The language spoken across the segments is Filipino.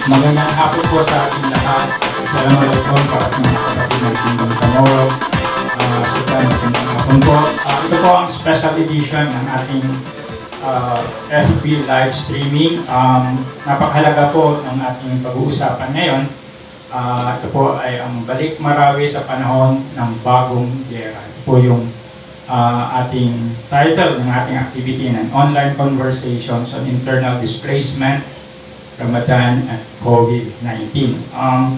Magandang hapon po sa ating lahat. Assalamualaikum para sa mga kapatid ng Kingdom sa Moro. Sultan, magandang hapon po. Ito po ang special edition ng ating FB live streaming. Napakahalaga po ng ating pag-uusapan ngayon. Ito po ay ang Balik Marawi sa panahon ng bagong gera. Ito po yung ating title ng ating activity ng Online Conversations on Internal Displacement, Ramadan at COVID-19.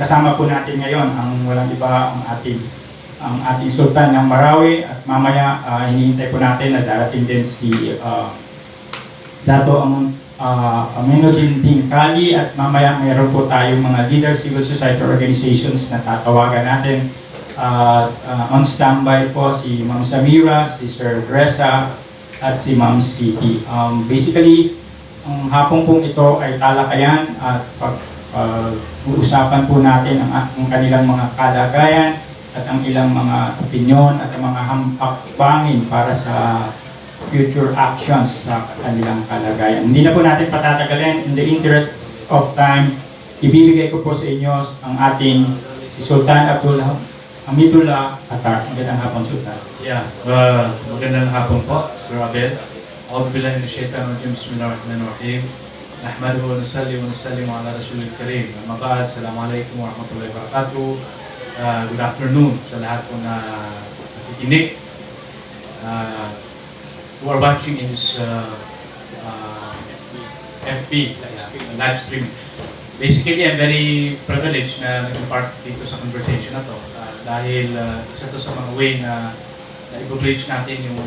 Kasama po natin ngayon ang walang iba ang ating Sultan ng Marawi at mamaya hinihintay po natin na darating din si Dato Aminuddin Kali at mamaya mayroon po tayong mga leader civil society organizations na tatawagan natin. On standby po si Ma'am Samira, si Sir Reza at si Ma'am Siti. Basically, ang hapong pong ito ay talakayan at pag-uusapan po natin ang kanilang mga kalagayan at ang ilang mga opinyon at ang mga hakbangin para sa future actions sa kanilang kalagayan. Hindi na po natin patatagalin. In the interest of time, ibibigay ko po sa inyo ang ating si Sultan Hamidullah Qatar. Magandang hapon, Sultan. Yeah, magandang hapon po, Sir Abel. أعوذ بالله من الشيطان الرجيم بسم الله الرحمن الرحيم نحمده ونصلي ونسلم على رسول الكريم أما بعد السلام عليكم ورحمة الله وبركاته. Good afternoon sa lahat po na nakikinig who are watching in this FB live streaming. Basically, I'm very privileged na naging part dito sa conversation na to dahil isa to sa mga way na i-bridge natin yung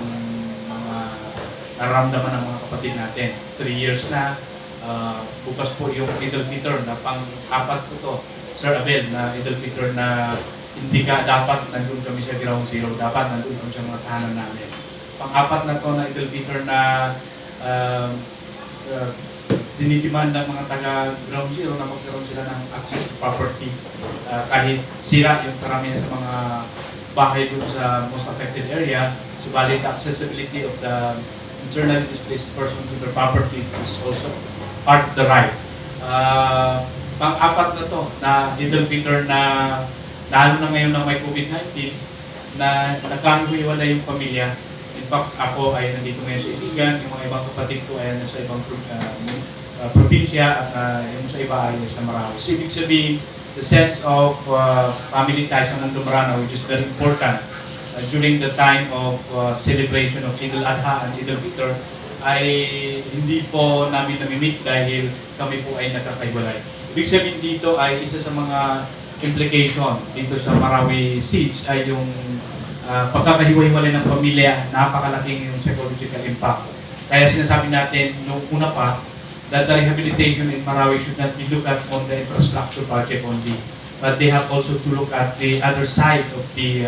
nararamdaman ng mga kapatid natin. 3 years na, bukas po yung Idul Fitr na pang-apat po to, Sir Abel, na Idul Fitr na hindi ka dapat nandun kami sa ground zero, dapat nandun kami sa mga tahanan namin. Pang-apat na to na Idul Fitr na dinitiman ng mga taga-ground zero na magkaroon sila ng access to property. Kahit sira yung karamihan sa mga bahay doon sa most affected area, subalit accessibility of the internally displaced persons to their properties is also part of the right. Pang-apat na to na Idul Fitr na lalo na ngayon na may COVID-19 na nagkahiwala yung pamilya. In fact, ako ay nandito ngayon sa Iligan, yung mga ibang kapatid ko ay nasa ibang probinsya at yung sa iba ay sa Marawi. So, ibig sabihin, the sense of family ties ang Nandumrana, which is very important during the time of celebration of Idul Adha and Idul Fitr ay hindi po namin namimit dahil kami po ay nakakaiwalay. Ibig sabihin dito ay isa sa mga implication dito sa Marawi siege ay yung pagkakahiwa-hiwalay ng pamilya, napakalaking yung psychological impact. Kaya sinasabi natin noong una pa that the rehabilitation in Marawi should not be looked at on the infrastructure project only, but they have also to look at the other side of the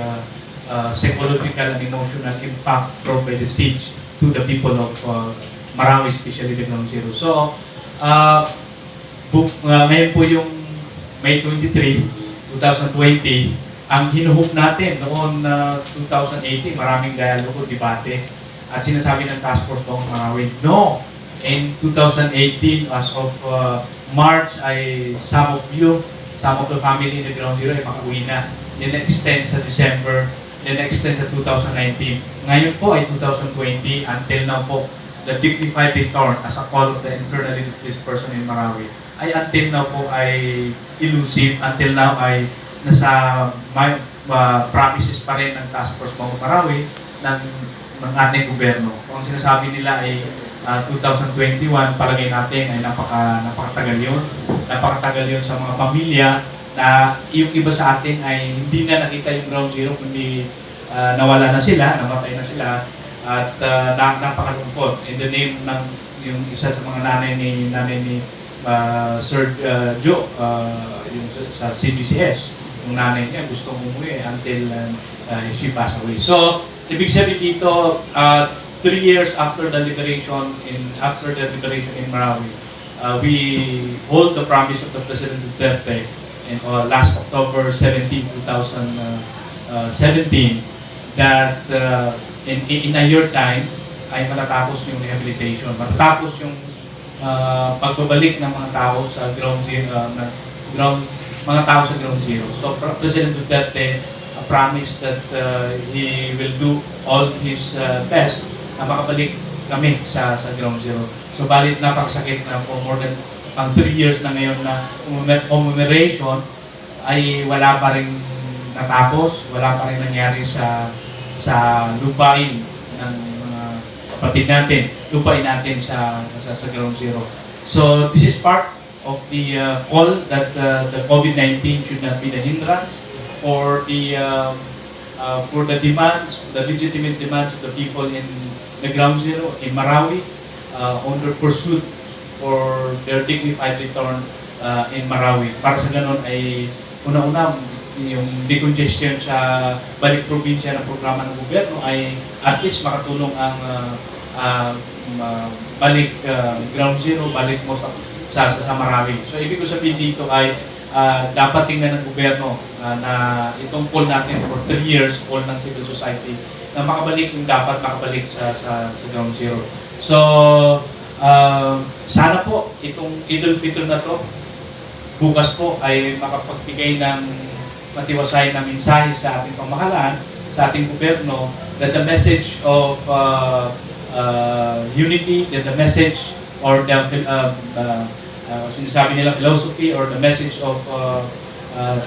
psychological and emotional impact brought by the siege to the people of Marawi, especially the ground zero. So, ngayon po yung May 23, 2020, ang hinuhope natin noon 2018, maraming dialogo, debate, at sinasabi ng task force noong Marawi, no! In 2018, as of March, ay some of the family in the ground zero ay makauwi na. Then extend sa December, then extend sa 2019. Ngayon po ay 2020, until now po, the dignified return as a call of the internally displaced person in Marawi ay until now po ay elusive, until now ay nasa promises pa rin ng task force ng Marawi ng ating gobyerno. Kung sinasabi nila ay 2021, palagay natin ay napakatagal yun. Napakatagal yun sa mga pamilya na yung iba sa atin ay hindi na nakita yung ground zero, kundi nawala na sila, namatay na sila, at napakalungkot. In the name ng yung isa sa mga nanay ni Sir Joe, yung sa CBCS, yung nanay niya gusto umuwi until she passed away. So, ibig sabihin dito, 3 years after the liberation in Marawi, we hold the promise of the President Duterte in last October 17, 2017 that in a year time ay matatapos yung rehabilitation, matatapos yung pagbabalik ng mga tao sa ground zero, mga tao sa ground zero. So President Duterte promised that he will do all his best na makabalik kami sa ground zero. So balit napakasakit na for more than 3 years na ngayon na commemoration ay wala pa rin natapos, wala pa rin nangyari sa lupain ng mga kapatid natin, lupain natin sa ground zero. So this is part of the call that the COVID-19 should not be the hindrance for the demands, the legitimate demands of the people in the ground zero in Marawi on their pursuit for their dignified return in Marawi. Para sa ganun ay una-una yung decongestion sa balik probinsya ng programa ng gobyerno ay at least makatulong ang balik ground zero, balik most of sa Marawi. So ibig ko sabihin dito ay dapat tingnan ng gobyerno na itong call natin for 3 years, call ng civil society, na makabalik yung dapat makabalik sa ground zero. So sana po itong Idul Fitr na to bukas po ay makapagbigay ng matiwasay na mensahe sa ating pamahalaan, sa ating gobyerno, that the message of unity, that the message or the sinasabi nila philosophy or the message of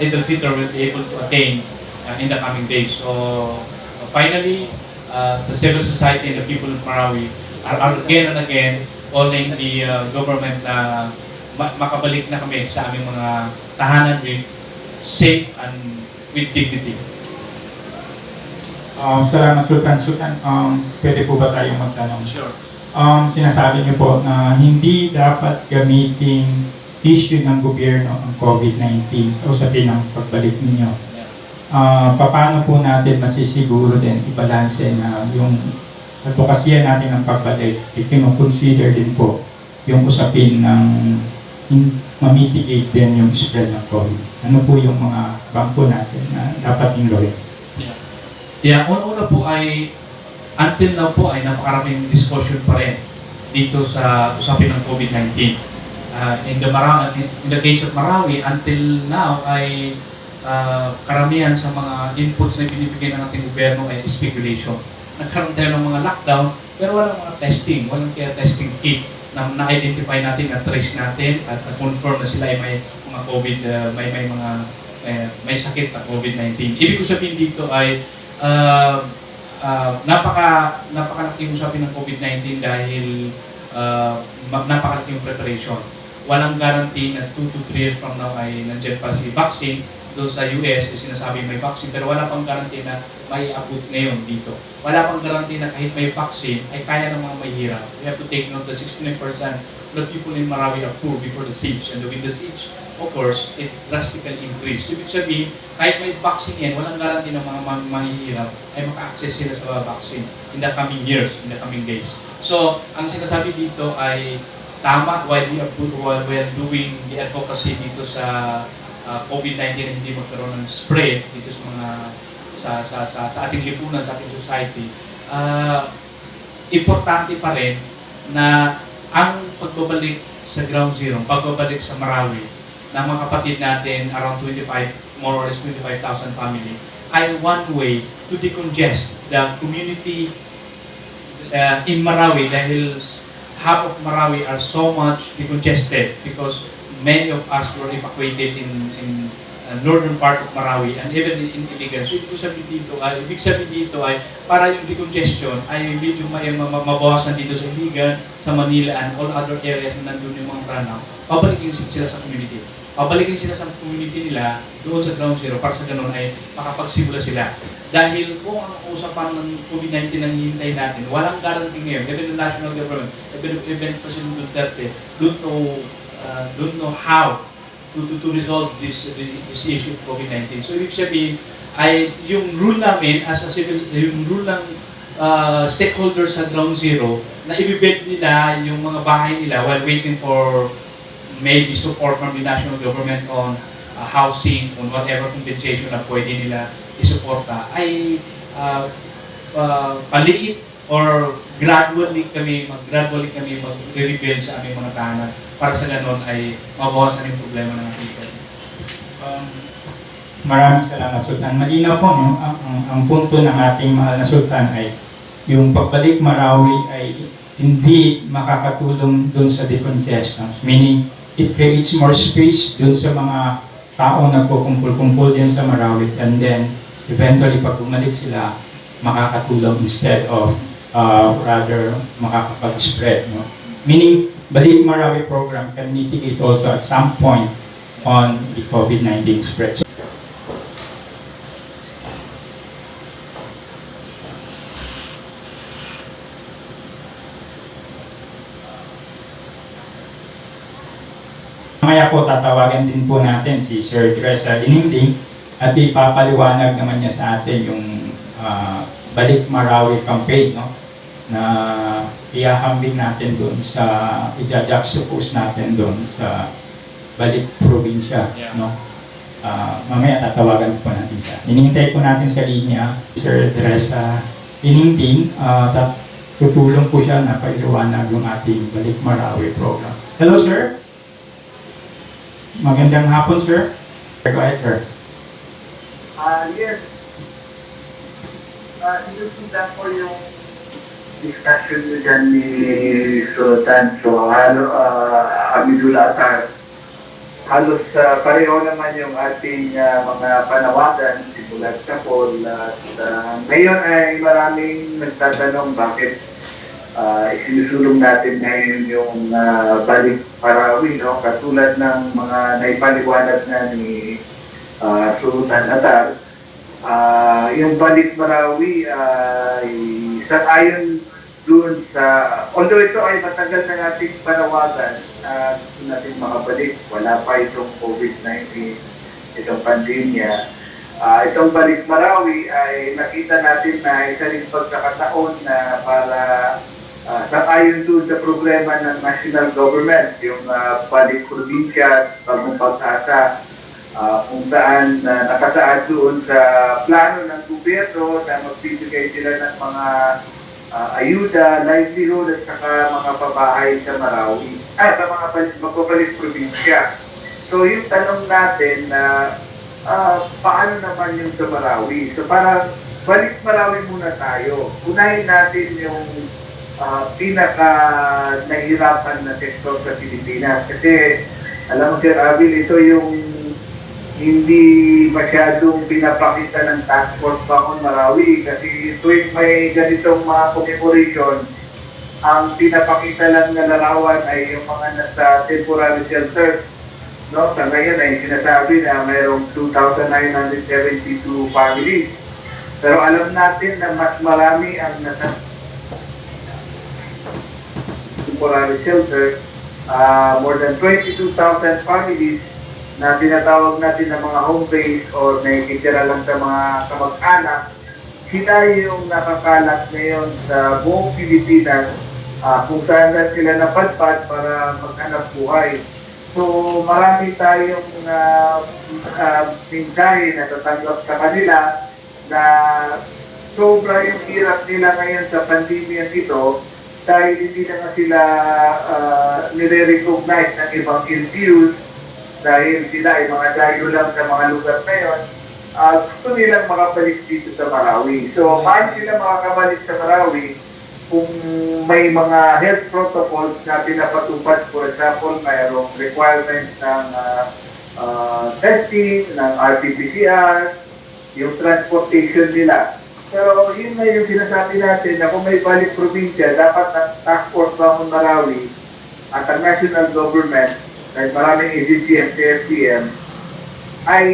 Idul Fitr will be able to attain in the coming days. So finally, the civil society and the people of Marawi are again and again calling the government na makabalik na kami sa aming mga tahanan with safe and with dignity. Salamat Sultan. Pwede po ba tayong magtanong? Sure. Sinasabi niyo po na hindi dapat gamitin issue ng gobyerno ang COVID-19 sa usapin ng pagbalik ninyo. Paano po natin masisiguro din, ibalanse na yung advokasya natin ng pagbalik, i-consider din po yung usapin ng ma-mitigate din yung spread ng COVID. Ano po yung mga bangko natin na dapat ingawin? Una-una po ay until now po ay napakaraming discussion pa rin dito sa usapin ng COVID-19. In the case of Marawi, until now ay karamihan sa mga inputs na binibigay ng ating gobyerno ay speculation. Nagkaroon tayo ng mga lockdown pero walang mga testing, walang kaya testing kit na na-identify natin, na-trace natin at na-confirm na sila ay may mga COVID, may sakit na COVID-19. Ibig ko sabihin dito ay napakalaking usapin ng COVID-19 dahil napakalaking preparation. Walang guarantee na 2 to 3 years from now ay nandiyan pa si vaccine. Doon sa US, sinasabi may vaccine, pero wala pang guarantee na may abot ngayon dito. Wala pang guarantee na kahit may vaccine, ay kaya ng mga mahihirap. We have to take note that 69% of the people in Marawi are poor before the siege. And with the siege, of course, it drastically increased. Ibig sabihin, kahit may vaccine yan, walang guarantee ng mga mahihirap ay maka-access sila sa vaccine in the coming years, in the coming days. So, ang sinasabi dito ay tama while we are doing the advocacy dito sa COVID-19 na hindi magkaroon ng spread dito sa mga sa ating lipunan, sa ating society. Importante pa rin na ang pagbabalik sa ground zero, pagbabalik sa Marawi ng mga kapatid natin, around 25, more or less 25,000 family, ay one way to decongest the community in Marawi dahil half of Marawi are so much decongested because many of us were evacuated in northern part of Marawi and even in Iligan. So ibig sabihin dito ay para yung decongestion ay medyo mabawasan dito sa Iligan, sa Manila and all other areas na nandun yung mga pranaw. Pabalikin sila sa community. Pabalikin sila sa community nila doon sa ground zero para sa ganun ay makapagsimula sila. Dahil kung ang usapan ng COVID-19 ang hihintay natin, walang guarantee ngayon. Even the national government, even President Duterte don't know how to resolve this issue of COVID-19. So ibig sabihin ay yung rule namin as a civil, yung rule ng stakeholders sa ground zero na ibibed nila yung mga bahay nila while waiting for maybe support from the national government on housing, on whatever compensation na pwede nila isuporta ay paliit or gradually kami mag-rebuild sa aming mga tahanan para sa ganon ay mabawasan yung problema ng people. Maraming salamat, Sultan. Malinaw po, no? Ang punto ng ating mahal na Sultan ay yung pagbalik Marawi ay hindi makakatulong dun sa decontestants. Meaning, it creates more space dun sa mga tao na nagkukumpul-kumpul din sa Marawi, and then eventually pag bumalik sila, makakatulong instead of rather makakapag-spread. No? Meaning, Balik Marawi program can mitigate also at some point on the COVID-19 spread. Kaya po tatawagan din po natin si Sir Teresa Diningding at ipapaliwanag naman niya sa atin yung Balik Marawi campaign, no? Na iahambing natin doon sa, i-juxtapose natin doon sa Balik Probinsya. Yeah. No? Mamaya tatawagan po natin siya. Inintay po natin sa linya Sir Teresa Diningding, tutulong po siya na paliwanag yung ating Balik Marawi program. Hello, sir. Magandang hapon, sir. Go ahead, sir. Yes. Inusundan ko yung discussion nyo dyan ni Sultan. So, Abidul Atar, halos pareho naman yung ating mga panawagan, simulat kapol. Ngayon ay maraming nagtatanong bakit isinusulong natin ngayon yung Balik Marawi, no? Katulad ng mga naipaliwanag na ni Sultan Atar. Yung Balik Marawi ay ayon doon sa, although ito ay matagal na nating panawagan, gusto natin makabalik, wala pa itong COVID-19, itong pandemya. Itong Balik Marawi ay nakita natin na isa rin pagkakataon na para ayon doon sa problema ng national government, yung Balik Probinsya, Bagong Pag-asa, kung saan nakasaad doon sa plano ng gobyerno na magbibigay sila ng mga ayuda, livelihood at saka mga pabahay sa Marawi, sa mga magpapalik probinsya. So yung tanong natin na paano naman yung sa Marawi? So parang Balik Marawi muna tayo. Unahin natin yung pinaka nahihirapan na sektor sa Pilipinas. Kasi alam mo, Sir Abil, ito yung hindi masyadong pinapakita ng Task Force Bangon Marawi kasi tuwing may ganitong mga commemoration, ang pinapakita lang na larawan ay yung mga nasa temporary shelter. No? Sa ngayon ay sinasabi na mayroong 2,972 families. Pero alam natin na mas marami ang nasa temporary shelter, more than 22,000 families na tinatawag natin ng mga home base or nakikitira lang sa mga kamag-anak. Sila yung nakakalat ngayon sa buong Pilipinas kung saan na sila napadpad para maghanap buhay. So marami tayong mensahe na tatanggap sa kanila na sobra yung hirap nila ngayon sa pandemya ito dahil hindi na sila nire-recognize ng ibang LGUs dahil sila ay mga dayo lang sa mga lugar na yun. Gusto nilang makabalik dito sa Marawi. So, paano sila makakabalik sa Marawi kung may mga health protocols na pinapatupad? For example, mayroong requirements ng testing, ng RT-PCR, yung transportation nila. Pero yun na yung sinasabi natin na kung may Balik Probinsya, dapat ang Task Force Bangon Marawi at ang national government, dahil maraming agency at CFDM, ay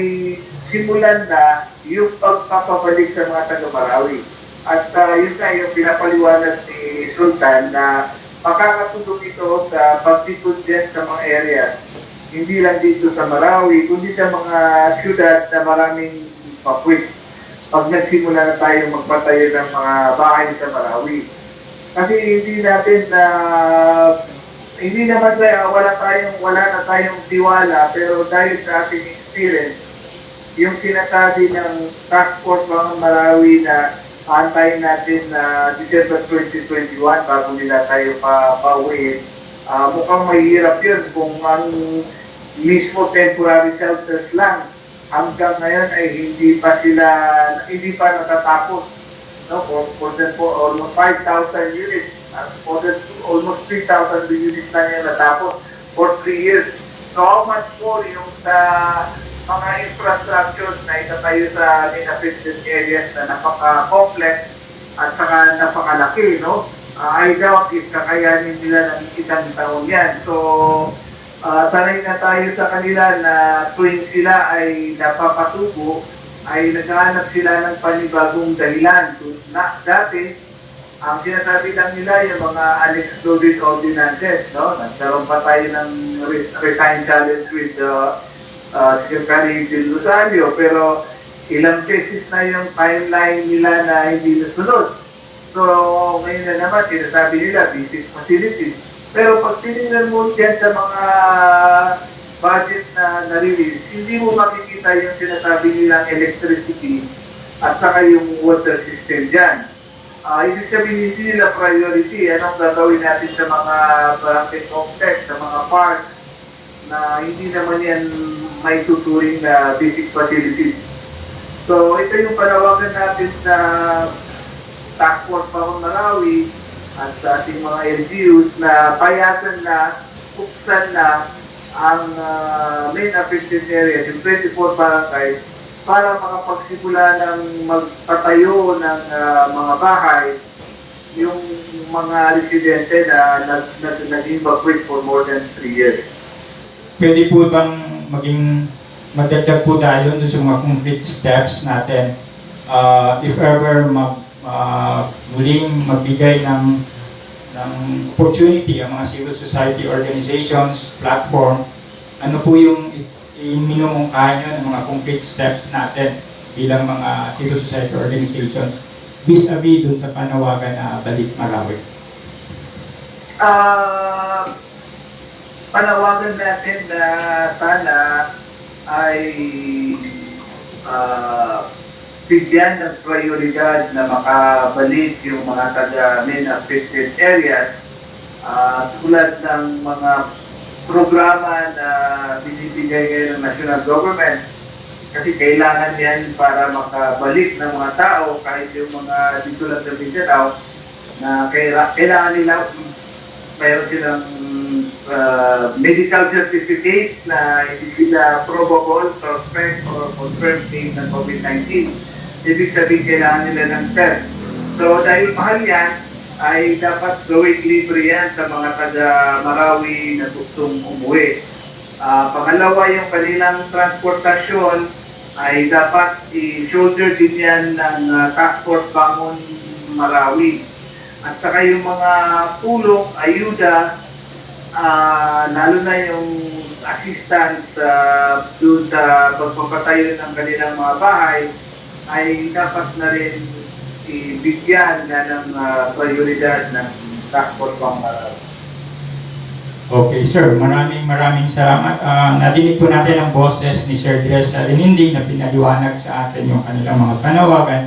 simulan na yung pagpapabalik sa mga taga-Marawi. At yun na yung pinapaliwanag ni Sultan na makakatulong ito sa pagtipon din sa mga areas, hindi lang dito sa Marawi, kundi sa mga syudad na maraming pakwit. Pag nagsimula na tayo magpatayo ng mga bahay sa Marawi. Kasi hindi naman wala na tayong tiwala, pero dahil sa ating experience, yung sinasabi ng Task Force Bangon Marawi na antayin natin na December 2021 bago nila tayo pauwiin. Mukhang mahirap yun kung ang mismo temporary shelters lang hanggang ngayon ay hindi pa natatapos. No? For almost 5,000 units, almost 3,000 units na niya natapos for 3 years. So how much more yung sa mga infrastructures na itatayo sa affected areas na napaka-complex at saka napakalaki, no? I doubt if kakayanin nila ng isang taon yan. So, sanay na tayo sa kanila na tuwing sila ay napapasubo, ay naghahanap sila ng panibagong dahilan. So, dati, ang sinasabi lang nila yung mga unexploded ordinances, no? Nagkaroon pa tayo ng resign challenge with Secretary Del Rosario, pero ilang beses na yung timeline nila na hindi nasunod. So, ngayon na naman, sinasabi nila, basic facilities. Pero pag tinignan mo dyan sa mga budget na nare-release, hindi mo makikita yung sinasabi nilang electricity at saka yung water system dyan. Ibig sabihin, hindi nila priority. Anong gagawin natin sa mga barangay complex, sa mga parks, na hindi naman yan may tuturing na basic facilities. So, ito yung panawagan natin sa Task Force Pahon Marawi at sa ating mga LGUs na payagan na, buksan na ang main affected areas, yung 24 barangays, para makapagsimula ng magpatayo ng mga bahay yung mga residente na nag-evacuate for more than 3 years. Pwede po bang magdagdag po tayo dun sa mga concrete steps natin if ever muling magbigay ng opportunity ang mga civil society organizations, platform, ano po yung minumungkahan nyo ng mga concrete steps natin bilang mga civil society organizations vis-a-vis dun sa panawagan na Balik Marawi? Panawagan natin na sana ay bigyan ng prioridad na makabalik yung mga taga-main affected areas tulad ng mga programa na binibigay ngayon ng national government kasi kailangan yan para makabalik ng mga tao kahit yung mga dito lang sa Mindanao na kailangan nila mayroon silang medical certificate na hindi sila probable, suspect, or confirmed case ng COVID-19. Ibig sabihin kailangan nila ng test. So dahil mahal yan, ay dapat gawing libre yan sa mga taga-Marawi na gustong umuwi. Pangalawa, yung kanilang transportasyon ay dapat i-shoulder din yan ng Task Force Bangon Marawi. At saka yung mga tulong, ayuda, lalo na yung assistance doon sa pagpapatayo ng kanilang mga bahay, ay dapat na rin ibigyan na ng prioridad ng Task Force Bangon Marawi. Okay, sir. Maraming salamat. Nadinig po natin ang boses ni Sir Dres Alinindi na pinaliwanag sa atin yung kanilang mga panawagan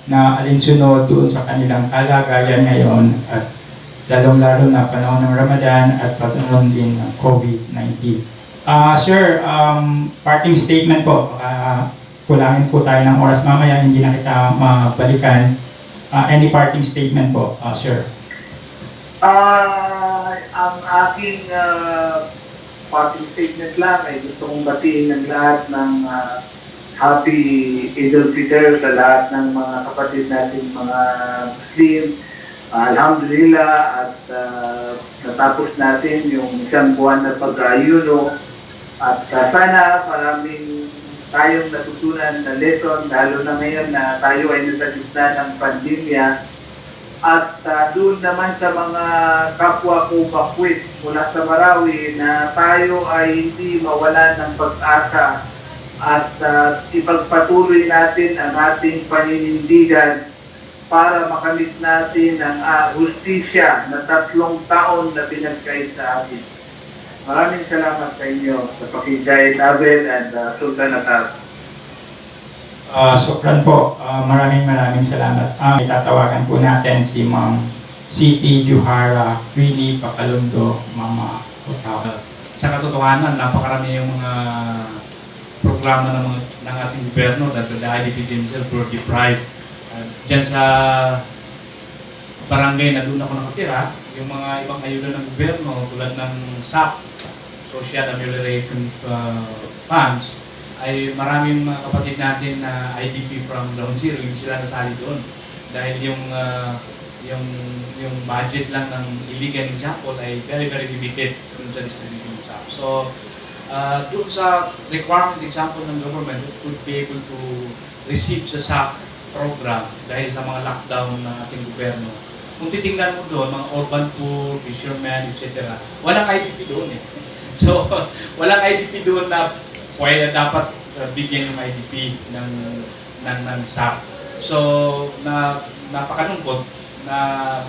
na alinsunod doon sa kanilang kalagayan ngayon at lalong-lalo na panahon ng Ramadan at panahon din ng COVID-19. Sir, parting statement po. Kulangin po tayo ng oras mamaya, hindi na kita mabalikan. Any parting statement po, sir? Ang aking parting statement lang ay gusto kong batiin ng lahat ng Happy Eid al-Fitr sa lahat ng mga kapatid natin mga Muslim. Alhamdulillah at natapos natin yung isang buwan na pag-ayuno at sana maraming tayong natutunan na lesson lalo na ngayon na tayo ay nasa gitna ng pandemya at doon naman sa mga kapwa ko bakwit mula sa Marawi na tayo ay hindi mawalan ng pag-asa at ipagpatuloy natin ang ating paninindigan para makamit natin ang hustisya na 3 taon na pinagkait sa atin. Maraming salamat sa inyo sa pakigay, Abel and Sultan Atar. Sukran po. Maraming salamat. Itatawagan po natin si Ma'am Siti Juhara Willie Pacalundo, Mama Otawa. Sa katotohanan, napakarami yung mga programa ng ating gobyerno that the IDP themselves were deprived. Diyan sa barangay na doon ako nakatira, yung mga ibang ayuda ng gobyerno tulad ng SAP, Social Amelioration Funds, ay maraming mga kapatid natin na IDP from Ground Zero, hindi sila nasali doon. Dahil yung budget lang ng illegal example ay very limited doon sa distribution ng SAP. So, doon sa requirement example ng government, it could be able to receive sa SAP program dahil sa mga lockdown ng ating gobyerno. Kung titingnan mo doon, mga urban poor, fishermen, etc., walang IDP doon eh. So, walang IDP doon na pwede dapat bigyan ng IDP ng SAP. So, napakalungkot na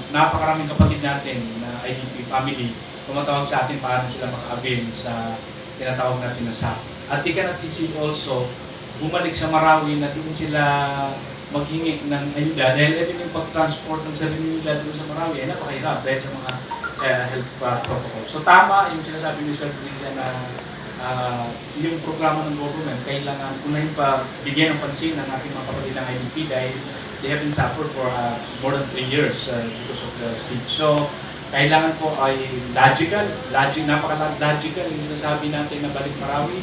napakaraming kapatid natin na IDP family tumatawag sa atin paano sila maka-avail sa tinatawag natin na SAP. At di ka natin also bumalik sa Marawi na doon sila maghingi ng ayuda dahil even yung pag-transport ng sarili nila doon sa Marawi ay napakahirap dahil sa mga health protocol. So tama yung sinasabi ni Sir Brisa na yung programa ng government kailangan unahin pa bigyan ng pansin ng ating mga kapatid ng IDP dahil they have been suffered for more than 3 years because of the siege. So kailangan po ay napaka-logical yung sinasabi natin na balik Marawi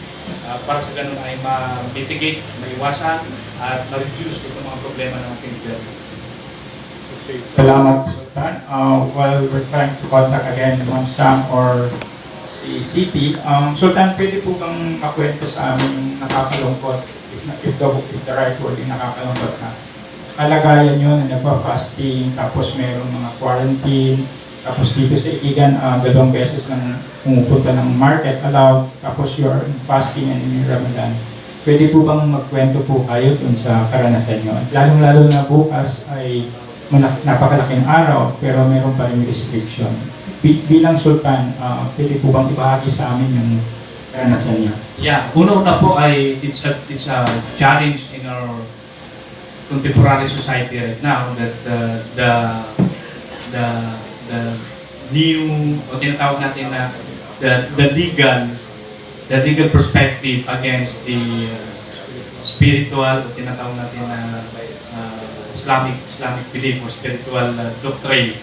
para sa ganun ay ma-mitigate, maiwasan at ma-reduce itong mga problema ng ating gobyerno. Okay. Salamat, Sultan. While we're trying to contact again Ma'am Sam or si Siti, Sultan, pwede po bang makwento sa amin nakakalungkot, if the right word yung nakakalungkot na kalagayan nyo na nagpa-fasting, tapos mayroong mga quarantine, tapos dito sa Iligan, 2 beses nang pumupunta ng market allowed, tapos you're fasting and in Ramadan. Pwede po bang magkwento po kayo dun sa karanasan nyo? Lalong-lalo na bukas ay napakalaking araw, pero meron pa rin restriction. Bilang Sultan, pwede po bang ibahagi sa amin yung karanasan nyo? Yeah, una-una po ay it's a challenge in our contemporary society right now that the new o tinatawag natin na the legal perspective against the spiritual o tinatawag natin na Islamic belief or spiritual doctrine.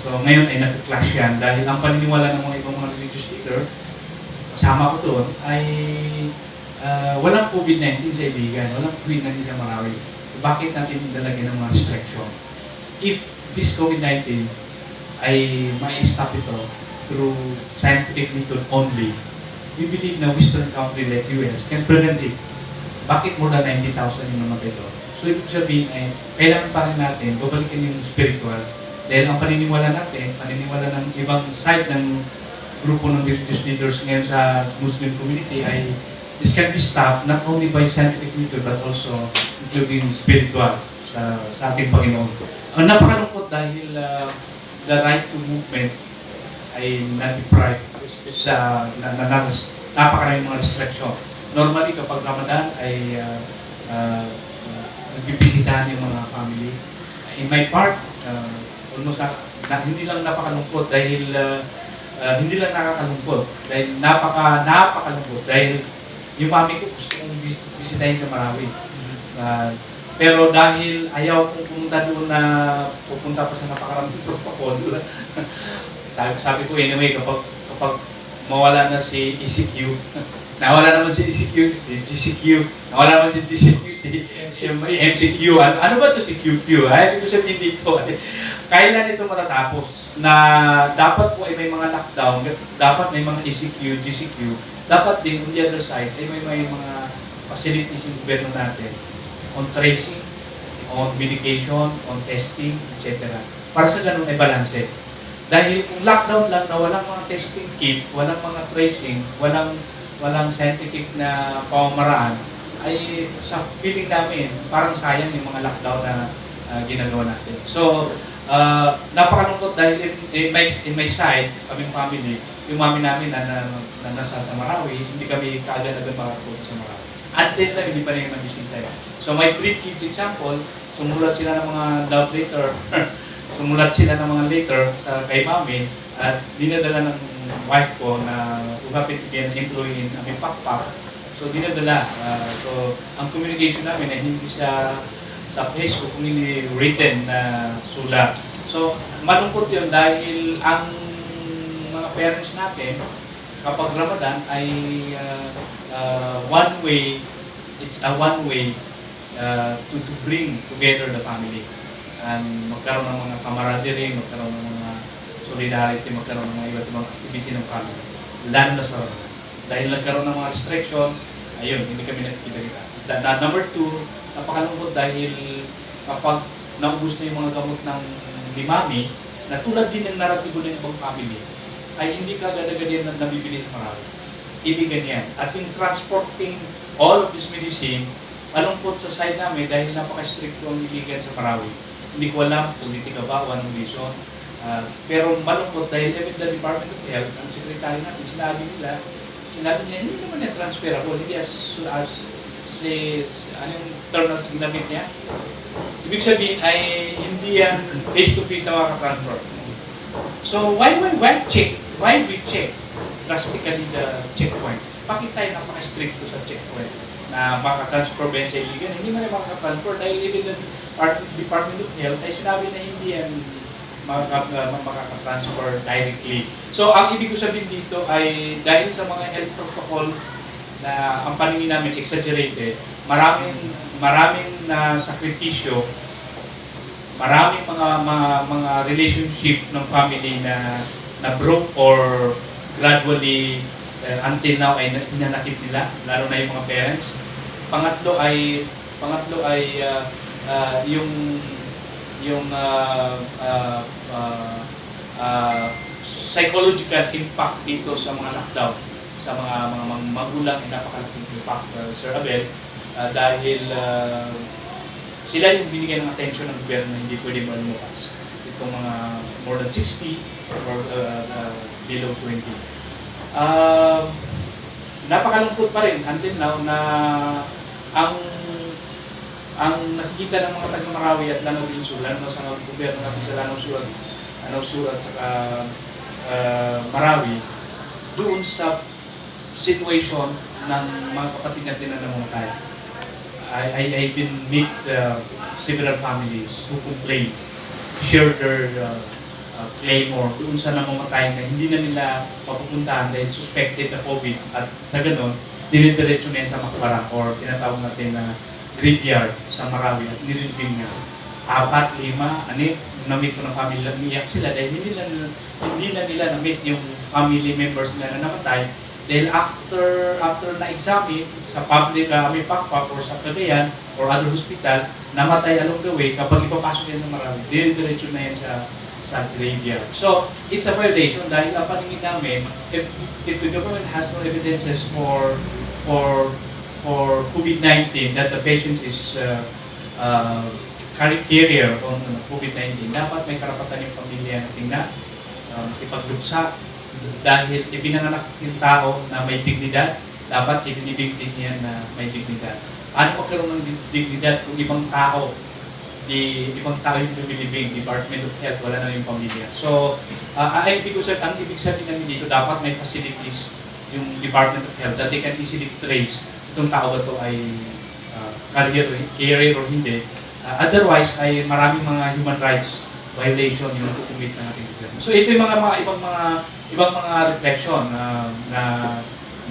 So ngayon ay nag-clash yan dahil ang paniniwala ng mga ibang mga religious leader, kasama ko doon, ay walang COVID-19 sa Iligan, walang COVID-19 sa Marawi. Bakit natin dalagyan ng mga restriction? If this COVID-19 ay ma-stop ito through scientific method only, we believe na Western country like US can prevent it. Bakit more than 90,000 yung namatay doon? So ibig sabihin ay kailangan pa rin natin babalikan yung spiritual dahil ang paniniwala natin, paniniwala ng ibang side ng grupo ng religious leaders ngayon sa Muslim community ay this can be stopped not only by scientific method but also including spiritual sa ating Panginoon. Ang napakalungkot dahil the right to movement ay na-deprive sa napakaraming mga restriction. Normally kapag Ramadan ay nagbibisitahan yung mga family. In my part, almost hindi lang napakalungkot dahil hindi lang nakakalungkot dahil napakalungkot dahil yung mami ko gusto kong bisitahin sa Marawi. Pero dahil ayaw kong pumunta doon na pupunta pa sa napakaraming protocol, sabi ko anyway, kapag mawala na si ECQ, nawala naman si ECQ, si GCQ, nawala naman si GCQ, si MCQ, ano ba ito si QQ? Ay, ito sabihin dito. Kailan ito matatapos? Na dapat po ay may mga lockdown, dapat may mga ECQ, GCQ, dapat din on the other side ay may mga facilities yung gobyerno natin on tracing, on medication, on testing, etc. Para sa ganun ay balance. Dahil kung lockdown lang na walang mga testing kit, walang mga tracing, walang scientific na pamamaraan, ay sa feeling namin, parang sayang yung mga lockdown na ginagawa natin. So, napakalungkot dahil in my side, kaming family, yung mami namin na nasa sa Marawi, hindi kami kaagad-agad makapunta sa Marawi. until na hindi pa rin mag-ising tayo. So my 3 kids example, sumulat sila ng mga love letter, sumulat sila ng mga letter sa kay mami at dinadala ng wife ko na who happen to be an employee in aming pakpak. So dinadala. So ang communication namin ay hindi sa Facebook, kung hindi written na sulat. So malungkot yun dahil ang mga parents natin kapag Ramadan ay one way, it's a one way to bring together the family. And magkaroon ng mga camaraderie, magkaroon ng mga solidarity, magkaroon ng mga iba't ibang activity ng family. Lalo na sa Ramadan. Dahil nagkaroon ng mga restriction, ayun, hindi kami nakikita-kita. Number 2, napakalungkot dahil kapag naubos na yung mga gamot ng ni Mami, na tulad din ng naratibo ng ibang family, ay hindi kagad-agad yan na nabibili sa Marawi. Ibig ganyan. At yung transporting all of this medicine, malungkot sa side namin dahil napaka-stricto ang iligan sa Marawi. Hindi ko alam, politika ba o anong reason. Pero malungkot dahil even the Department of Health, ang sekretary natin, sinabi niya, hindi naman yan transferable, hindi as anong term na ginamit niya? Ibig sabihin ay hindi yan face-to-face na makaka-transfer. So why check? Why we check drastically the checkpoint? Bakit tayo napaka-stricto sa checkpoint na makaka-transfer ba yan sa iligan? Hindi man yan makaka-transfer dahil even the Department of Health ay sinabi na hindi yan makaka-transfer directly. So ang ibig ko sabihin dito ay dahil sa mga health protocol na ang paningin namin exaggerated, maraming na sakripisyo, maraming mga relationship ng family na broke or gradually until now ay hinanakit nila, lalo na yung mga parents. Pangatlo ay psychological impact dito sa mga lockdown sa mga magulang ay napakalaking impact, Sir Abel, dahil sila yung binigyan ng attention ng gobyerno na hindi pwede malimutas. Itong mga more than 60 or below 20. Napakalungkot pa rin until now na ang nakikita ng mga taga-Marawi at Lanao del Sur, lalo na sa gobyerno natin sa Lanao Sur at saka Marawi, doon sa situation ng mga kapatid natin na namumatay. I've been meet several families who complain, share their claim or doon sa namamatay na hindi na nila papupuntahan dahil suspected na COVID at sa ganon, dinidiretso na yan sa makbarang or tinatawag natin na graveyard sa Marawi at nililibing nga 4, 5, 6, na-meet ko ng family, umiyak sila dahil hindi na nila na-meet yung family members nila na namatay dahil after na-examine sa public may pakpak or sa Cagayan or other hospital, namatay along the way, kapag ipapasok yan ng Marawi, diretso na yan sa graveyard. So, it's a violation dahil ang paningin namin, if the government has no evidences for COVID-19 that the patient is carrier on COVID-19, dapat may karapatan yung pamilya na tingnan, ipagluksa, dahil ipinanganak yung tao na may dignidad, dapat ibinibig din yan na may dignidad. Ano magkaroon ng dignidad kung ibang tao yung lumilibing, Department of Health, wala na yung pamilya. So, ang ibig sabihin namin dito, dapat may facilities yung Department of Health that they can easily trace itong tao ba ito ay carrier or hindi. Otherwise, ay maraming mga human rights violation yung kukumit ng ating gobyerno. So, ito yung ibang mga reflection na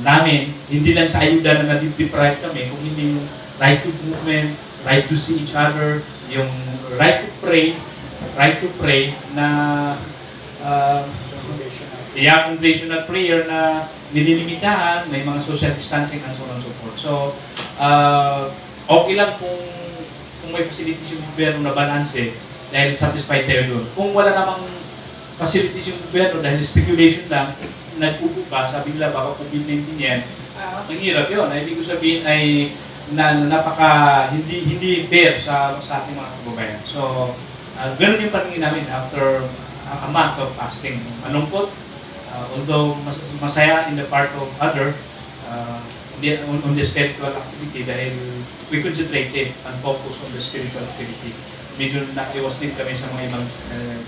namin, hindi lang sa ayuda na na-deprive kami, kung hindi yung right to movement, right to see each other, yung right to pray na congregational prayer na nililimitahan, may mga social distancing and so on and so forth. So, okay lang kung may facilities yung gobyerno na balanse dahil satisfied tayo doon. Kung wala namang facilities yung gobyerno dahil speculation lang, nag-upo ka, sabi nila baka COVID-19 yan, mahirap yun. Ibig ko sabihin ay hindi fair sa ating mga kababayan. So, ganun yung paningin namin after a month of fasting. Malungkot, although masaya in the part of other, on the spiritual activity dahil we concentrated and focus on the spiritual activity. Medyo naiwas din kami sa mga ibang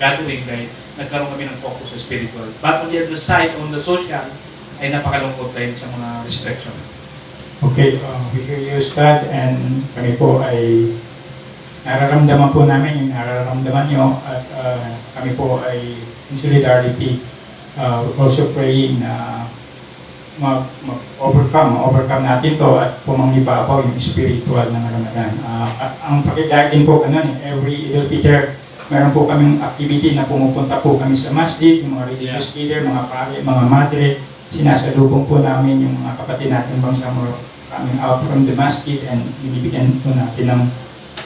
gathering dahil nagkaroon kami ng focus sa spiritual. But on the other side, on the social, ay napakalungkot dahil sa mga restriction. Okay, we hear you, Ustad, and kami po ay nararamdaman po namin yung nararamdaman nyo at kami po ay in solidarity also praying na ma-overcome natin to at pumangibabaw yung spiritual na Ramadan. Ang pakidahil din po every Eid al-Fitr, meron po kaming activity na pumupunta po kami sa masjid, yung mga religious leader, mga pare, mga madre, sinasalubong po namin yung mga kapatid natin Bangsamoro coming out from the masjid and binibigyan po natin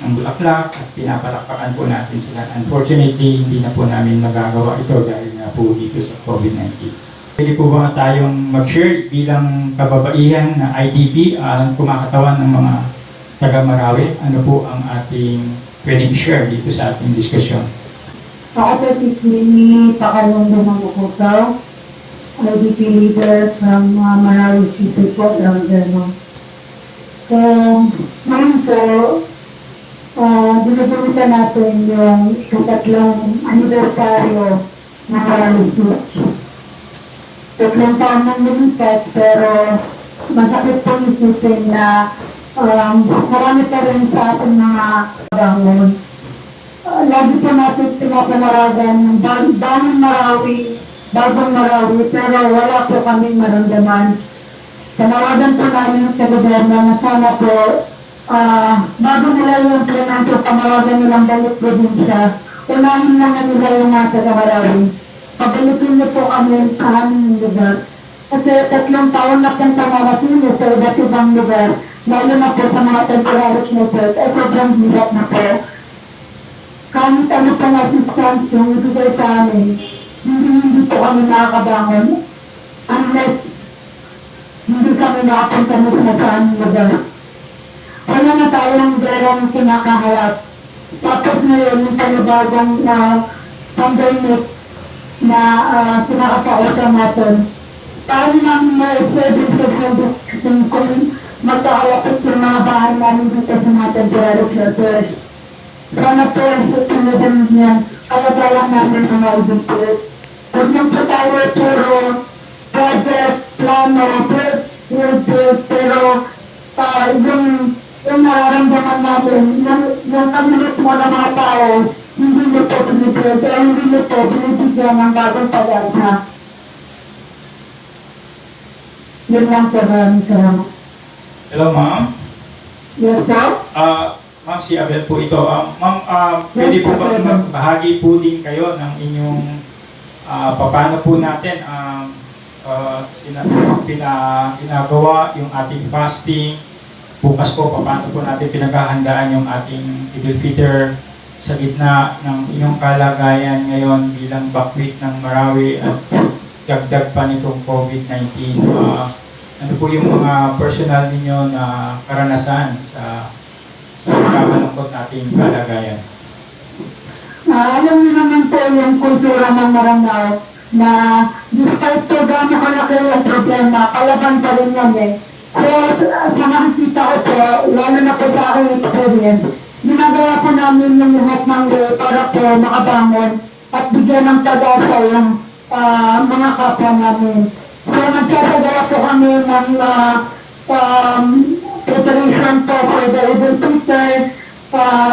ng bulaklak at pinapalakpakan po natin sila. Unfortunately, hindi na po namin magagawa ito dahil nga po dito sa COVID-19. Pwede po ba tayong mag-share bilang kababaihan na IDP, kumakatawan ng mga taga-Marawi? Ano po ang ating pwedeng share dito sa ating diskusyon? Ako po si Queenie Pakalonggo ng Bukutaw, IDP leader from Marawi City po, Rangano. So, ngayon po, dinubulitan natin yung ikatlong anibersaryo ng Marawi City. 3 taon nang lumipat, pero masakit po isipin na marami pa rin sa ating mga bangon. Lagi po natin pinapamaragan ng bagong Marawi, pero wala po kaming maramdaman. Panawagan po namin sa gobyerno na sana po, bago nila yung plan po pamaragan nilang balik probinsya, unahin na nila yung nasa sa Marawi. Pabalikin niyo po kami sa aming lugar. Kasi 3 taon na kang tamarating sa iba't ibang lugar, lalo na po sa mga temporary shelters, ay sobrang hirap na po. Kahit ano pang assistance yung ibigay sa amin, hindi po kami nakakabangon unless hindi kami nakapunta na sa aming lugar. Wala na tayong derang kinakaharap. Tapos ngayon, yung panibagong pandemic na pinakapausa natin. Paano namin ma-pwede social distancing kung magkakalapit yung mga bahay namin dito sa mga temporary shelters? Sana po ang susunodin niyan, kalagalan namin mga ibigit. Huwag nang po tayo puro project, plano, pero yung nararamdaman natin, yung kamilit mo ng mga tao, hindi nyo po pinipil, pero hindi nyo po pinipigyan ng bagong pag-asa. Yun lang po, maraming salamat. Hello, ma'am. Yes, sir? Ma'am, si Abel po ito. Ma'am, pwede po ba magbahagi po din kayo ng inyong paano po natin ginagawa yung ating fasting. Bukas po, paano po natin pinaghahandaan yung ating Eid al-Fitr sa gitna ng inyong kalagayan ngayon bilang bakwit ng Marawi at dagdag pa nitong COVID-19. Ano po yung mga personal ninyo na karanasan sa kamalungkot nating kalagayan? Alam niyo naman po yung kultura ng Maranao na despite po gano'n kalaki ang problema, palaban pa rin yan eh. So, sa nakikita ko po, lalo na po sa aking experience, ginagawa po namin yung lahat ng para po makabangon at bigyan ng pag-asa yung mga kapwa namin. So, nagkakagawa po kami ng preparation po for the Eid al-Fitr.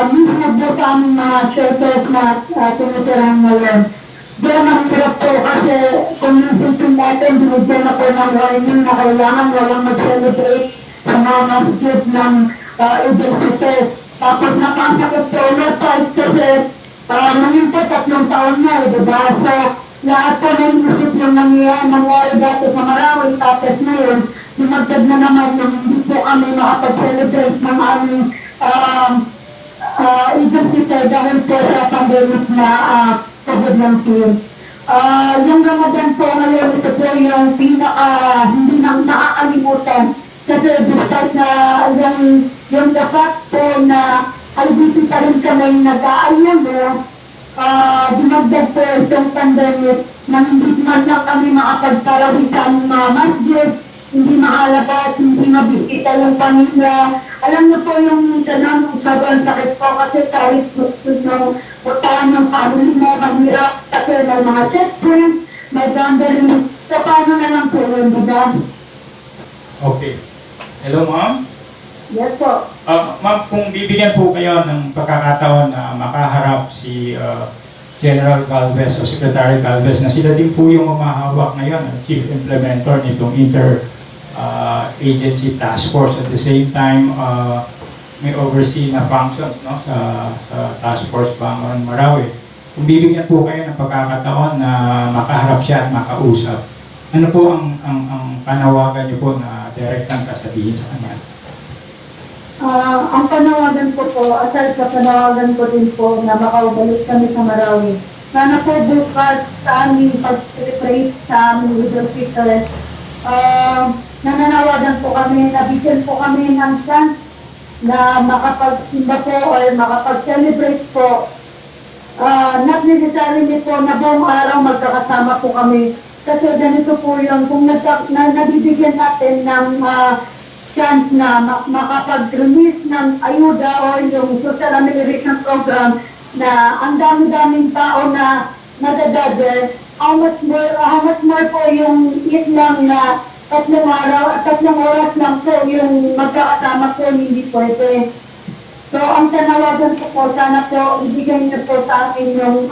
Mismo po sa aming mga shelters na tinitirahan ngayon. Diyan ang hirap po kasi kung naisipin natin, binigyan na po ng warning na kailangan walang mag-celebrate sa mga masjid ng Eid al-Fitr. Tapos napasakit po ulit kasi nanging po 3 taon na, diba? So, lahat po na inisip yung nangyari dati sa Marawi, tapos ngayon, lumagdad na naman yung hindi po kami makapag-celebrate ng aming Eid al-Fitr dahil po sa pandemic na COVID-19. Yung Ramadan po ngayon, ito po yung hindi na nakakalimutan. Kasi despite na yung the fact po na IDP pa rin kami nag-aayon mo, dinagdag po itong pandemic na hindi man lang kami makapagparawi sa mga masjid, hindi makalabas, hindi mabisita yung pamilya. Alam niyo po yung tanong, sobrang sakit po kasi kahit gusto nyo puntahan yung family mo, mahirap kasi may mga checkpoints, may boundary. So, paano na lang po yun, di ba? Okay. Hello, ma'am. Yes po. Ma'am, kung bibigyan po kayo ng pagkakataon na makaharap si General Galvez o Secretary Galvez na sila din po yung umahawak ngayon, Chief Implementer nitong agency task force. At the same time, may oversee na functions no, sa task force Bangon Marawi. Kung bibigyan po kayo ng pagkakataon na makaharap siya at makausap, ano po ang panawagan niyo po na direktang sasabihin sa kanya? Ang panawagan ko po, aside sa panawagan ko din po na makaubalik kami sa Marawi. Sana po bukas sa aming pag-celebrate sa aming leadership, nananawagan po kami, nabigyan po kami ng chance na makapagsimba po or makapag-celebrate po. Not necessarily po na buong araw magkakasama po kami. Kasi ganito po yun, kung nabibigyan natin ng chance na makapag-release ng ayuda o yung social amelioration program na ang dami-daming tao na nadadather, how much more po yung lang na tatlong oras lang po yung magkakasama po, hindi pwede. So, ang tanawagan ko po, sana po, ibigay niyo po sa akin yung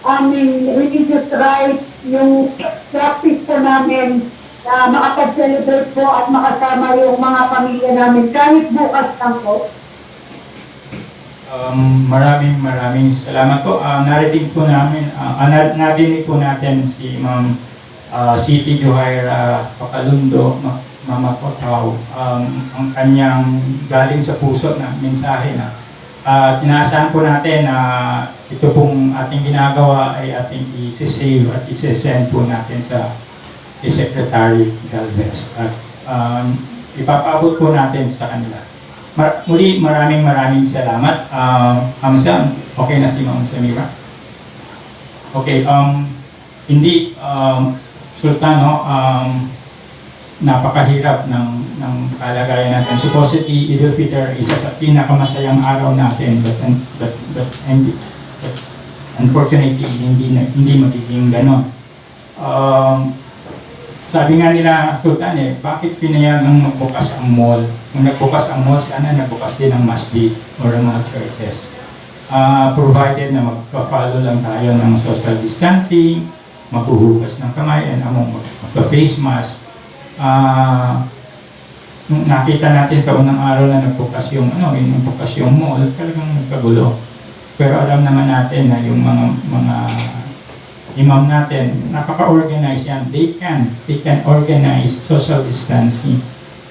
aming religious rights, yung practice po namin na makapag-celebrate po at makasama yung mga pamilya namin kahit bukas lang po. Maraming salamat po. Narinig po namin, narinig po natin si Ma'am Siti Johaira Pacalundo Mamakotaw, ang kanyang galing sa puso na mensahe na tinaasahan po natin na ito pong ating ginagawa ay ating isi-save at isi-send po natin sa Secretary Galvez at ipapaabot po natin sa kanila. Muli, maraming salamat. Hamza, okay na si Ma'am Samira? Okay, hindi, Sultan, napakahirap ng kalagayan natin. Supposedly, Eid al-Fitr isa sa pinakamasayang araw natin, but unfortunately, hindi magiging ganon. Sabi nga nila, Sultan, bakit pinayagang magbukas ang mall? Kung nagbukas ang mall, sana nagbukas din ang masjid or ang mga churches. Provided na magpa-follow lang tayo ng social distancing, maghuhugas ng kamay, and magpa-face mask. Nakita natin sa unang araw na nagbukas yung mall, talagang nagkagulo. Pero alam naman natin na yung mga imam natin, napaka-organize yan. They can organize social distancing.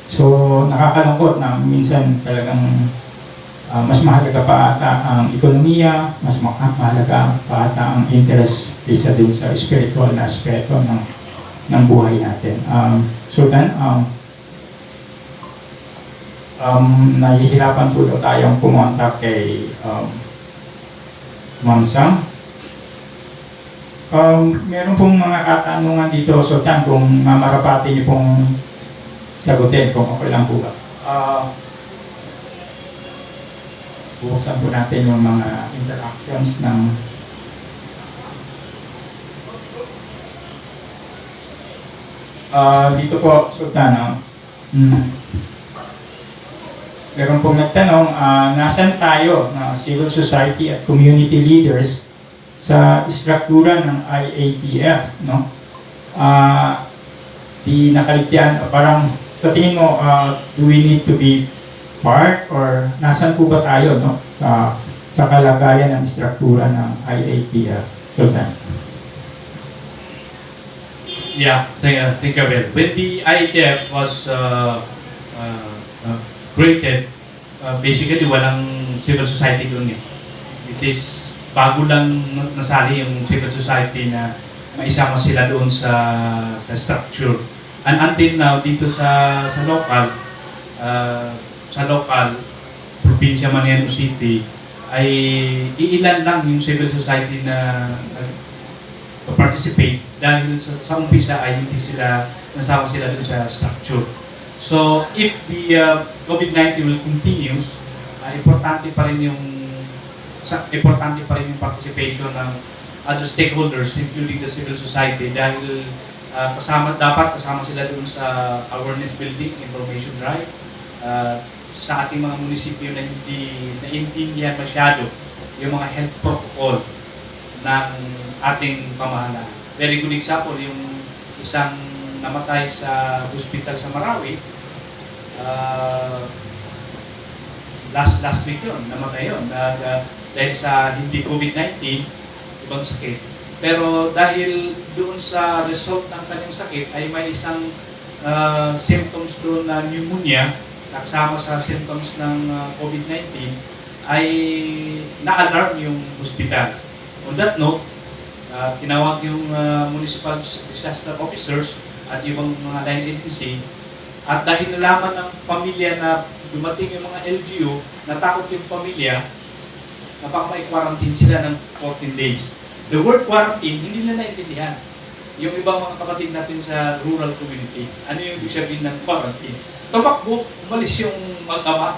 So, nakakalungkot na minsan talagang mas mahalaga pa ata ang ekonomiya, mas mahalaga pa ata ang interest kaysa din sa spiritual na aspeto ng buhay natin. Sultan, nahihirapan po daw tayong pumunta kay Ma'am Sam. Meron pong mga katanungan dito, Sultan, kung mamarapati niyo pong sagutin, kung okay lang po ba. Buksan po natin yung mga interactions ng dito po, Sultan, meron pong nagtanong, nasan tayo na civil society at community leaders sa struktura ng IATF, no? Di nakaligtaan, parang sa tingin mo, do we need to be part or nasan po ba tayo, no? Sa kalagayan ng struktura ng IATF, Sultan? Yeah, thank you, Abel. When the IATF was created, basically walang civil society doon eh. It is bago lang nasali yung civil society na maisama sila doon sa structure. And until now, dito sa local, probinsya Maniano City, ay iilan lang yung civil society na to participate dahil sa umpisa ay hindi sila nasama sila dun sa structure. So if the COVID-19 will continues, importante pa rin yung participation ng other stakeholders including the civil society dahil dapat kasama sila dun sa awareness building, information drive, sa ating mga munisipyo na hindi naintindihan masyado yung mga health protocol ng ating pamahalaan. Very good example, yung isang namatay sa hospital sa Marawi, last week yun, namatay yun, dahil sa hindi COVID-19, ibang sakit. Pero dahil doon sa result ng kanyang sakit ay may isang symptoms doon na pneumonia, kasama sa symptoms ng COVID-19, ay na-alarm yung hospital. On that note, tinawag yung municipal disaster officers at yung mga line agency, at dahil nalaman ng pamilya na dumating yung mga LGU, natakot yung pamilya, napaka-quarantine sila ng 14 days. The word quarantine, hindi nila naintindihan. Yung ibang mga kapatid natin sa rural community, ano yung ibig sabihin ng quarantine? Tumakbo, umalis yung mag-ama,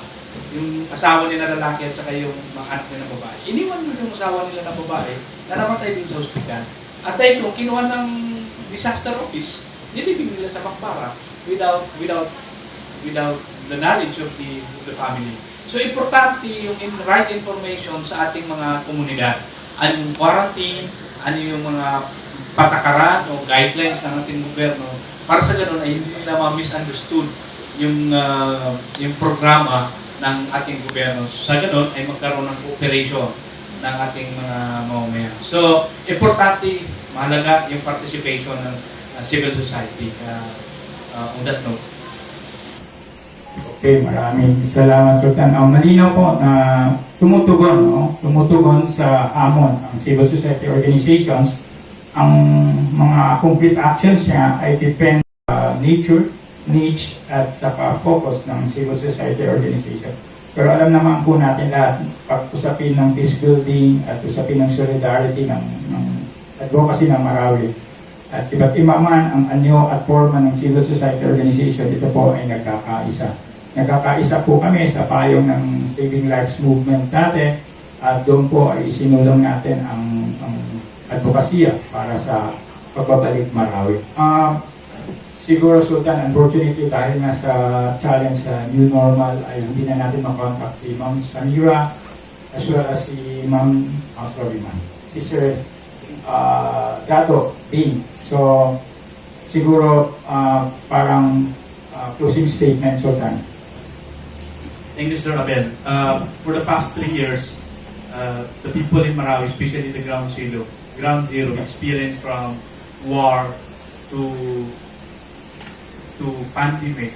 yung asawa nila lalaki at saka yung mga anak nila babae. Iniwan mo yung asawa nila na babae na namatay din sa ospital. At dahil yung kinuha ng disaster office, nilibing nila sa Macpara without the knowledge of the family. So importante yung right information sa ating mga komunidad. Ano yung quarantine, ano yung mga patakaran o guidelines ng ating gobyerno para sa ganun ay hindi nila ma-misunderstood yung programa ng ating gobyerno. Sa ganun ay magkaroon ng cooperation ng ating mga mamamayan. So, importante, mahalaga yung participation ng civil society on that note. Okay, maraming salamat, Sultan. Malinaw po na tumutugon sa hamon ang civil society organizations. Ang mga concrete actions niya ay depend sa nature, niche, at focus ng civil society organization. Pero alam naman po natin lahat, pag-usapin ng peace building at usapin ng solidarity ng advocacy ng Marawi. At iba't iba man ang anyo at forma ng civil society organization, ito po ay nagkakaisa. Nagkakaisa po kami sa payong ng Saving Lives Movement dati at doon po ay isinulong natin ang advokasya para sa pagbabalik Marawi. Siguro, Sultan, unfortunately, dahil nga sa challenge sa new normal ay hindi na natin makontak si Ma'am Samira as well as si Ma'am, si Sir Gato Ding. So, siguro parang closing statement, Sultan. Thank you, Sir Abel. For the past 3 years, the people in Marawi, especially the ground zero, experienced from war to pandemic.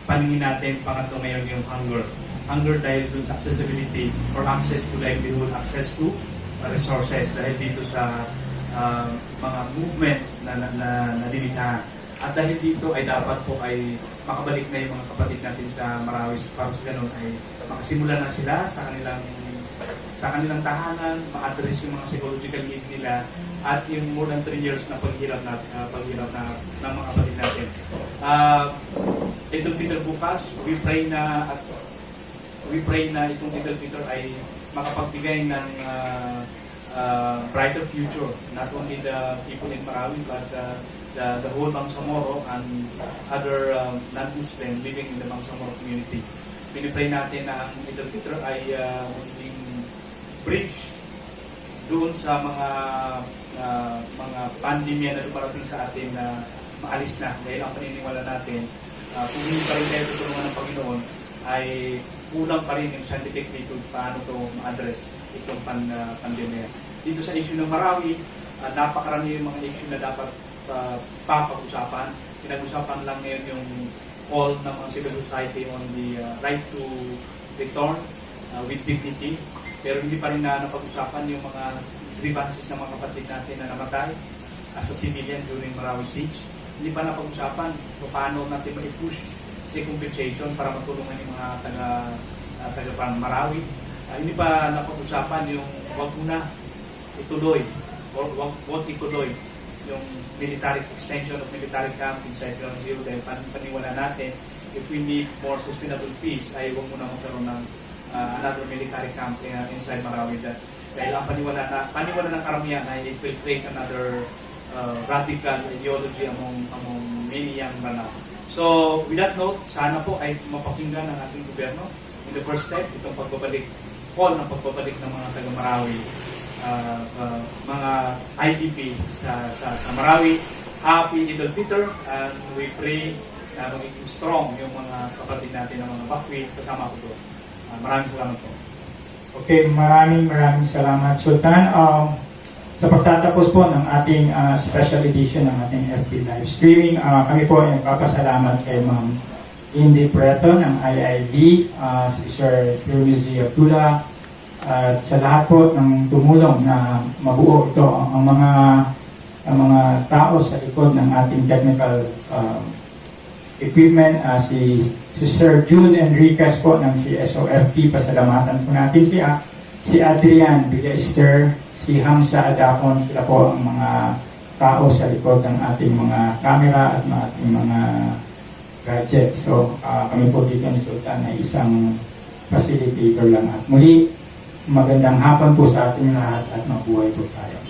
Paningin natin, pangatlo ngayon yung hunger. Hunger dahil dun sa accessibility or access to livelihood, access to resources dahil dito sa mga movement na limitahan. At dahil dito ay dapat po ay makabalik na yung mga kapatid natin sa Marawi para sa ganun ay makasimula na sila sa kanilang tahanan, ma-address yung mga psychological need nila at yung more than 3 years na paghirap na ng mga kapatid natin. Idul Fitr bukas, we pray na itong Idul Fitr ay makapagbigay ng brighter future, not only the people in Marawi but the whole Bangsamoro and other non-Muslim living in the Bangsamoro community. Pinipray natin na ang Idul Fitr ay magiging bridge doon sa mga pandemya na dumarating sa atin na maalis na dahil ang paniniwala natin kung hindi pa rin tayo tutulungan ng Panginoon ay kulang pa rin yung scientific method paano ito ma-address itong pandemya. Dito sa issue ng Marawi, napakarami yung mga issue na dapat papag-usapan. Pinag-usapan lang ngayon yung call ng mga civil society on the right to return with dignity. Pero hindi pa rin na napag-usapan yung mga grievances ng mga kapatid natin na namatay as a civilian during Marawi siege. Hindi pa napag-usapan kung paano natin ma-push sa compensation para matulungan yung mga taga Marawi. Hindi pa napag-usapan yung wag muna ituloy won't ituloy yung military extension of military camp inside Ground Zero dahil paniwala natin if we need more sustainable peace ay huwag muna magkaroon ng another military camp inside Marawi. Dahil ang paniwala ng karamihan ay it will create another radical ideology among many young Ranao. So with that note, sana po ay mapakinggan ng ating gobyerno in the first step itong call ng pagbabalik ng mga taga Marawi, mga IDP sa Marawi. Happy Eid al-Fitr, and we pray na magiging strong yung mga kapatid natin ng mga Bakwit kasama ko doon. Maraming salamat po. Okay, maraming salamat, Sultan. Sa pagtatapos po ng ating special edition ng ating FB live streaming, kami po ay nagpapasalamat kay Ma'am Indy Preto ng IID, si Sir Firmizi Abdullah, at sa lahat po ng tumulong na mabuo ito, ang mga tao sa likod ng ating technical equipment, si Sir June Enriquez po ng CSOFP, pasalamatan po natin si Adrian Villester, si Hamza Adacon, sila po ang mga tao sa likod ng ating mga camera at ating mga gadgets. So kami po dito ni Sultan ay isang facilitator lang. At muli, magandang hapon po sa ating lahat at mabuhay po tayo.